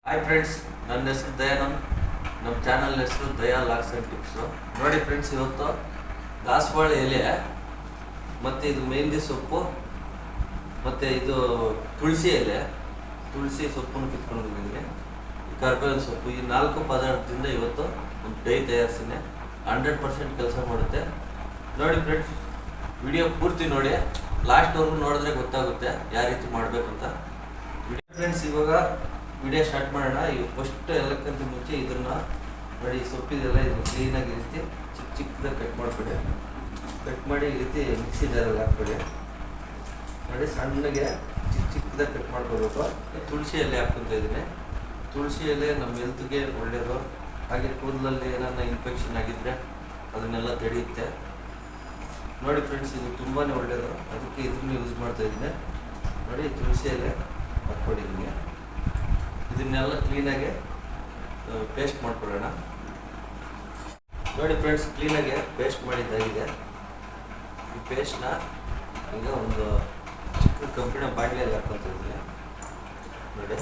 Hi friends, ನನ್ನ ಹೆಸರು ದಯಾನಂದ್. ನಮ್ಮ ಚಾನಲ್ ಹೆಸರು ದಯಾ ಲಾಕ್ಸ್ ಆ್ಯಂಡ್ ಟಿಪ್ಸು. ನೋಡಿ ಫ್ರೆಂಡ್ಸ್, ಇವತ್ತು ದಾಸವಾಳ ಎಲೆ ಮತ್ತು ಇದು ಮೆಹಂದಿ ಸೊಪ್ಪು ಮತ್ತು ಇದು ತುಳಸಿ ಎಲೆ, ತುಳಸಿ ಸೊಪ್ಪನ್ನು ಕಿತ್ಕೊಂಡು ಬಂದಿದ್ದೀನಿ. ಕರ್ಬೇವಿನ ಸೊಪ್ಪು, ಈ 4 ಪದಾರ್ಥದಿಂದ ಇವತ್ತು ಒಂದು ಡೈ ತಯಾರಿಸಿದೆ. 100% ಕೆಲಸ ಮಾಡುತ್ತೆ. ನೋಡಿ ಫ್ರೆಂಡ್ಸ್, ವಿಡಿಯೋ ಪೂರ್ತಿ ನೋಡಿ, ಲಾಸ್ಟ್ವರೆಗೂ ನೋಡಿದ್ರೆ ಗೊತ್ತಾಗುತ್ತೆ ಯಾವ ರೀತಿ ಮಾಡಬೇಕಂತ. ಫ್ರೆಂಡ್ಸ್, ಇವಾಗ ವಿಡಿಯೋ ಸ್ಟಾರ್ಟ್ ಮಾಡೋಣ. ಈಗ ಫಸ್ಟ್ ಎಲ್ಲಕ್ಕಿಂತ ಮುಂಚೆ ಇದನ್ನು ನೋಡಿ, ಸೊಪ್ಪಿದೆಲ್ಲ ಇದನ್ನು ಕ್ಲೀನಾಗಿ ಈ ರೀತಿ ಚಿಕ್ಕದಾಗಿ ಕಟ್ ಮಾಡಿಕೊಡಿ. ಕಟ್ ಮಾಡಿ ಈ ರೀತಿ ಮಿಕ್ಸಿ ಜಾರಲ್ಲಿ ಹಾಕ್ಬಿಡಿ. ನೋಡಿ, ಸಣ್ಣಗೆ ಚಿಕ್ಕದಾಗಿ ಕಟ್ ಮಾಡ್ಕೋಬೇಕು. ತುಳಸಿ ಎಲೆ ಹಾಕ್ಕೊತ ಇದ್ದೀನಿ. ತುಳಸಿ ಎಲೆ ನಮ್ಮ ಹೆಲ್ತ್ಗೆ ಒಳ್ಳೆಯದು. ಹಾಗೆ ಕೂದಲಲ್ಲಿ ಏನಾರ ಇನ್ಫೆಕ್ಷನ್ ಆಗಿದ್ದರೆ ಅದನ್ನೆಲ್ಲ ತಡೆಯುತ್ತೆ. ನೋಡಿ ಫ್ರೆಂಡ್ಸ್, ಇದು ತುಂಬಾ ಒಳ್ಳೆಯದು, ಅದಕ್ಕೆ ಇದನ್ನು ಯೂಸ್ ಮಾಡ್ತಾ ಇದ್ದೀನಿ. ನೋಡಿ, ತುಳಸಿ ಎಲೆ ಹಾಕ್ಕೊಡಿ. ನಿಮಗೆ ಇದನ್ನೆಲ್ಲ ಕ್ಲೀನಾಗಿ ಪೇಸ್ಟ್ ಮಾಡ್ಕೊಳ್ಳೋಣ. ನೋಡಿ ಫ್ರೆಂಡ್ಸ್, ಕ್ಲೀನಾಗಿ ಪೇಸ್ಟ್ ಮಾಡಿದ್ದಾಗಿದೆ. ಈ ಪೇಸ್ಟ್ನ ಈಗ ಒಂದು ಚಿಕ್ಕ ಕಂಪಿನ ಬಾಟ್ಲಿಯಲ್ಲಿ ಹಾಕ್ಕೊತ ಇದ್ದೀನಿ. ನೋಡಿ,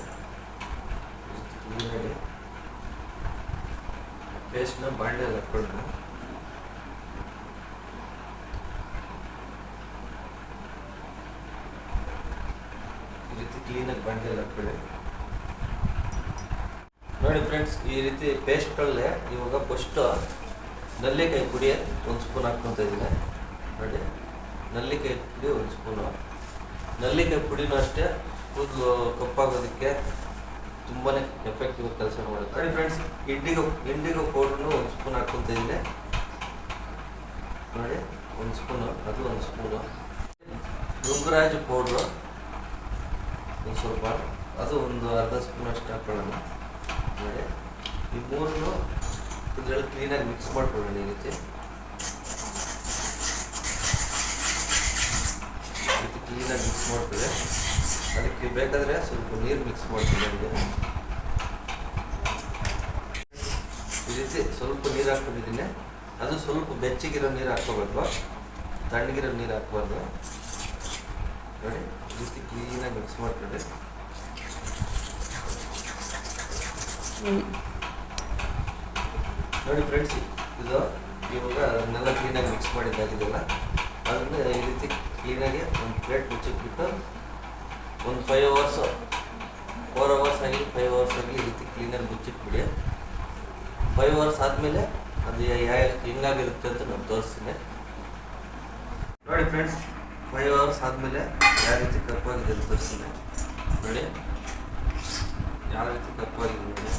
ಕ್ಲೀನಾಗಿ ಪೇಸ್ಟ್ನ ಬಾಟ್ಲಿಯಲ್ಲಿ ಹಾಕ್ಕೊಳ್ಳೋಣ. ಈ ರೀತಿ ಕ್ಲೀನಾಗಿ ಬಾಟ್ಲಿಯಲ್ಲಿ ಹಾಕ್ಕೊಳ್ಳಿ. ನೋಡಿ ಫ್ರೆಂಡ್ಸ್, ಈ ರೀತಿ ಪೇಸ್ಟ್ಗಳಲ್ಲೇ ಇವಾಗ ಫಸ್ಟು ನಲ್ಲಿಕಾಯಿ ಪುಡಿ 1 ಸ್ಪೂನ್ ಹಾಕ್ಕೊತ ಇದ್ದೀನಿ. ನೋಡಿ, ನಲ್ಲಿಕಾಯಿ ಪುಡಿ 1 ಸ್ಪೂನು. ನಲ್ಲಿಕಾಯಿ ಪುಡಿನೂ ಅಷ್ಟೇ ಕೂದಲು ಕಪ್ಪಾಗೋದಕ್ಕೆ ತುಂಬಾ ಎಫೆಕ್ಟಿವ್ ಕೆಲಸ ಮಾಡುತ್ತೆ. ನೋಡಿ ಫ್ರೆಂಡ್ಸ್, ಇಂಡಿಗೋ ಪೌಡ್ರನ್ನು 1 ಸ್ಪೂನ್ ಹಾಕ್ಕೊತ ಇದ್ದೀನಿ. ನೋಡಿ, 1 ಸ್ಪೂನು, ಅದು 1 ಸ್ಪೂನು. ನುಗ್ಗರಾಜು ಪೌಡ್ರು ಒಂದು ಸ್ವಲ್ಪ, ಅದು ಒಂದು ಅರ್ಧ ಸ್ಪೂನ್ ಅಷ್ಟು ಹಾಕೊಳ್ಳೋಣ. ನೋಡಿ, ಈ ಮೂರನ್ನು ಇದರಲ್ಲಿ ಕ್ಲೀನಾಗಿ ಮಿಕ್ಸ್ ಮಾಡ್ಕೊಳ್ಳೋಣ. ಈ ರೀತಿ ಕ್ಲೀನಾಗಿ ಮಿಕ್ಸ್ ಮಾಡ್ಕೊಳ್ಳಿ. ಅದಕ್ಕೆ ಬೇಕಾದರೆ ಸ್ವಲ್ಪ ನೀರು ಮಿಕ್ಸ್ ಮಾಡ್ಕೊಳ್ಳಿ. ಈ ರೀತಿ ಸ್ವಲ್ಪ ನೀರು ಹಾಕ್ಕೊಂಡಿದ್ದೀನಿ. ಅದು ಸ್ವಲ್ಪ ಬೆಚ್ಚಗಿರೋ ನೀರು ಹಾಕ್ಕೋಬೇಕು, ತಣ್ಣಗಿರೋ ನೀರು ಹಾಕ್ಬಾರ್ದು. ನೋಡಿ, ಈ ರೀತಿ ಕ್ಲೀನಾಗಿ ಮಿಕ್ಸ್ ಮಾಡ್ಕೊಳ್ಳಿ. ನೋಡಿ ಫ್ರೆಂಡ್ಸ್, ಇದು ಇವಾಗ ಅದನ್ನೆಲ್ಲ ಕ್ಲೀನಾಗಿ ಮಿಕ್ಸ್ ಮಾಡಿದ್ದಾಗಿದೆಲ್ಲ, ಅದನ್ನು ಈ ರೀತಿ ಕ್ಲೀನಾಗಿ ಒಂದು ಪ್ಲೇಟ್ ಮುಚ್ಚಿಟ್ಬಿಟ್ಟು ಒಂದು 5 ಅವರ್ಸ್ 4 ಅವರ್ಸ್ ಆಗಲಿ 5 ಅವರ್ಸ್ ಆಗಲಿ ಈ ರೀತಿ ಕ್ಲೀನಾಗಿ ಮುಚ್ಚಿಟ್ಬಿಡಿ. 5 ಅವರ್ಸ್ ಆದಮೇಲೆ ಅದು ಹೆಂಗಾಗಿರುತ್ತೆ ಅಂತ ನಾನು ತೋರಿಸ್ತೀನಿ. ನೋಡಿ ಫ್ರೆಂಡ್ಸ್, 5 ಅವರ್ಸ್ ಆದಮೇಲೆ ಯಾವ ರೀತಿ ಕಪ್ಪಾಗಿದೆ ಅಂತ ತೋರಿಸ್ತೀನಿ. ನೋಡಿ, ಯಾವ ರೀತಿ ಕಪ್ಪಾಗಿದೆ ನೋಡಿ.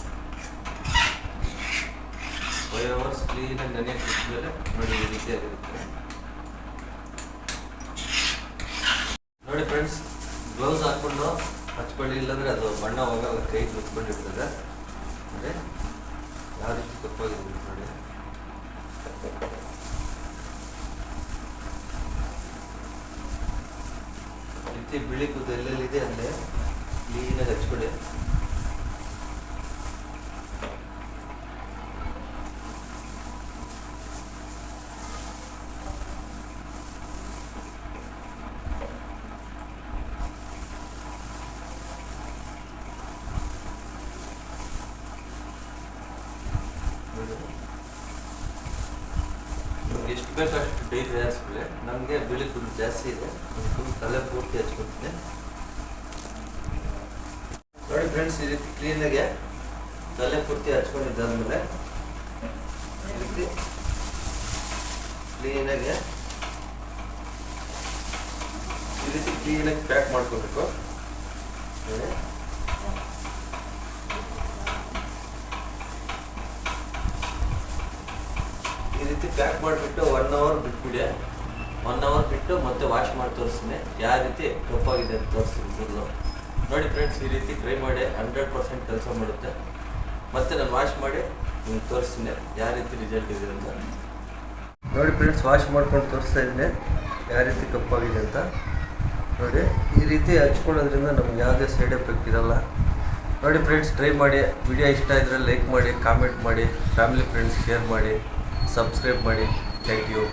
5 ಅವರ್ಸ್ ಕ್ಲೀನಾಗಿ ನೆನೆಯಕ್ಕೆ ಇಟ್ಮೇಲೆ ನೋಡಿ ಈ ರೀತಿ ಆಗಿರುತ್ತೆ. ನೋಡಿ ಫ್ರೆಂಡ್ಸ್, ಗ್ಲೌಸ್ ಹಾಕ್ಕೊಂಡು ಹಚ್ಕೊಳ್ಳಿ, ಇಲ್ಲಾಂದರೆ ಅದು ಬಣ್ಣ ಹೋಗಲ್ಲ, ಕೈ ಮುಚ್ಕೊಂಡಿರ್ತದೆ. ನೋಡಿ, ಯಾವ ರೀತಿ ಕಪ್ಪಾಗಿದೆ ನೋಡಿ. ಈ ರೀತಿ ಬಿಳಿ ಕೂದಲು ಎಲ್ಲೆಲ್ಲಿದೆ ಅಂದರೆ ಕ್ಲೀನಾಗಿ ಹಚ್ಕೊಳ್ಳಿ. ನಿಮ್ಗೆ ಎಷ್ಟು ಬೇಕೋ ಅಷ್ಟು ಡೈ ತಯಾರಿಸ್ಕೊಳ್ಳಿ. ನಮಗೆ ಬಿಳಿ ಕೂದಲು ಜಾಸ್ತಿ ಇದೆ, ಅದಕ್ಕೆ ತಲೆ ಪೂರ್ತಿ ಹಚ್ಕೊಳ್ತೀನಿ. ನೋಡಿ ಫ್ರೆಂಡ್ಸ್, ಈ ರೀತಿ ಕ್ಲೀನಾಗೆ ತಲೆ ಪೂರ್ತಿ ಹಚ್ಕೊಂಡಿದ್ದಾದ್ಮೇಲೆ ಈ ರೀತಿ ಕ್ಲೀನಾಗಿ ಪ್ಯಾಕ್ ಮಾಡ್ಕೋಬೇಕು. ಈ ರೀತಿ ಪ್ಯಾಕ್ ಮಾಡಿಬಿಟ್ಟು 1 ಅವರ್ ಬಿಟ್ಬಿಡಿ. 1 ಅವರ್ ಬಿಟ್ಟು ಮತ್ತೆ ವಾಶ್ ಮಾಡಿ ತೋರಿಸ್ತೀನಿ, ಯಾವ ರೀತಿ ಕಪ್ಪಾಗಿದೆ ಅಂತ ತೋರಿಸ್ತೀನಿ ಕೂದಲು. ನೋಡಿ ಫ್ರೆಂಡ್ಸ್, ಈ ರೀತಿ ಟ್ರೈ ಮಾಡಿ, 100% ಕೆಲಸ ಮಾಡುತ್ತೆ. ಮತ್ತೆ ನಾನು ವಾಶ್ ಮಾಡಿ ನಿಮ್ಗೆ ತೋರಿಸ್ತೀನಿ ಯಾವ ರೀತಿ ರಿಸಲ್ಟ್ ಇದೆ ಅಂತ. ನೋಡಿ ಫ್ರೆಂಡ್ಸ್, ವಾಶ್ ಮಾಡ್ಕೊಂಡು ತೋರಿಸ್ತಾ ಇದ್ದೀನಿ ಯಾವ ರೀತಿ ಕಪ್ಪಾಗಿದೆ ಅಂತ. ನೋಡಿ, ಈ ರೀತಿ ಹಚ್ಕೊಳ್ಳೋದ್ರಿಂದ ನಮ್ಗೆ ಯಾವುದೇ ಸೈಡ್ ಎಫೆಕ್ಟ್ ಇರಲ್ಲ. ನೋಡಿ ಫ್ರೆಂಡ್ಸ್, ಟ್ರೈ ಮಾಡಿ. ವಿಡಿಯೋ ಇಷ್ಟ ಇದ್ದರೆ ಲೈಕ್ ಮಾಡಿ, ಕಾಮೆಂಟ್ ಮಾಡಿ, ಫ್ಯಾಮಿಲಿ ಫ್ರೆಂಡ್ಸ್ ಶೇರ್ ಮಾಡಿ, ಸಬ್ಸ್ಕ್ರೈಬ್ ಮಾಡಿ. Thank you.